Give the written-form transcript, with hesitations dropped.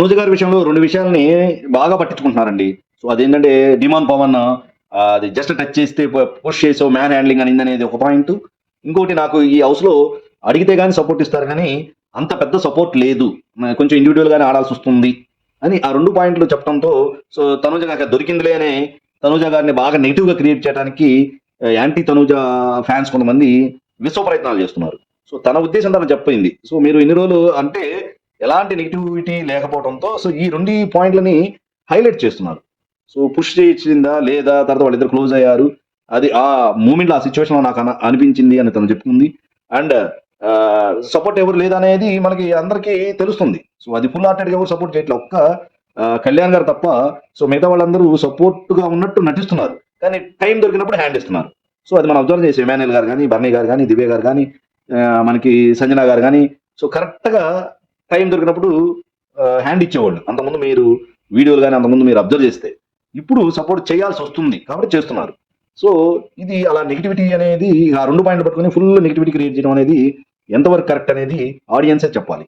తనూజ గారి విషయంలో 2 విషయాల్ని బాగా పట్టించుకుంటున్నారండి. సో, అదేంటంటే డిమాండ్ పవన్ అది జస్ట్ టచ్ చేస్తే పుష్ చేసావు మ్యాన్ హ్యాండ్లింగ్ అనిందనేది ఒక పాయింటు. ఇంకోటి నాకు ఈ హౌస్‌లో అడిగితే గాని సపోర్ట్ ఇస్తారు గానీ, అంత పెద్ద సపోర్ట్ లేదు. కొంచెం ఇండివిడ్యువల్‌గానే ఆడాల్సొస్తుంది అని ఆ 2 పాయింట్లు చెప్పడంతో సో, తనూజ నాకు దొరికిందిలే అని తనూజ గారిని బాగా నెగెటివ్‌గా క్రియేట్ చేయడానికి యాంటీ తనూజ ఫ్యాన్స్ కొంతమంది విశ్వ ప్రయత్నాలు చేస్తున్నారు. సో, తన ఉద్దేశం తనకు చెప్పింది. సో, మీరు ఇన్ని రోజులు అంటే ఎలాంటి నెగటివిటీ లేకపోవడంతో సో, ఈ 2 పాయింట్‌లని హైలైట్ చేస్తున్నారు. సో, పుష్ చేయించిందా? లేదా? తర్వాత వాళ్ళిద్దరు క్లోజ్ అయ్యారు. అది ఆ మూమెంట్‌లో ఆ సిట్యుయేషన్‌లో నాకు అనిపించింది అని తను చెప్పుకుంది. అండ్ సపోర్ట్ ఎవరు లేదనేది మనకి అందరికీ తెలుస్తుంది. సో, అది ఫుల్ హార్టెడ్‌గా ఎవరు సపోర్ట్ చేయట్లే. ఒక్క కళ్యాణ్ గారు తప్ప సో, మిగతా వాళ్ళందరూ సపోర్ట్‌గా ఉన్నట్టు నటిస్తున్నారు. కానీ టైం దొరికినప్పుడు హ్యాండ్ ఇస్తున్నారు. సో, అది మనం అబ్జర్వ్ చేసాం. ఇమాన్యుయల్ గారు గాని, బర్నీ గారు గాని, దివ్య గారు గాని, మనకి సంజన గారు గాని సో, కరెక్ట్‌గా టైం దొరికినప్పుడు హ్యాండ్ ఇచ్చేవాళ్ళు. అంతకుముందు మీరు వీడియోలు గాని అంతకుముందు మీరు అబ్జర్వ్ చేస్తే. ఇప్పుడు సపోర్ట్ చేయాల్సొస్తుంది. కాబట్టి చేస్తున్నారు. సో, ఇది అలా నెగటివిటీ అనేది ఆ 2 పాయింట్లు పట్టుకొని ఫుల్ నెగటివిటీ క్రియేట్ చేయడం అనేది ఎంతవరకు కరెక్ట్ అనేది ఆడియన్సే చెప్పాలి.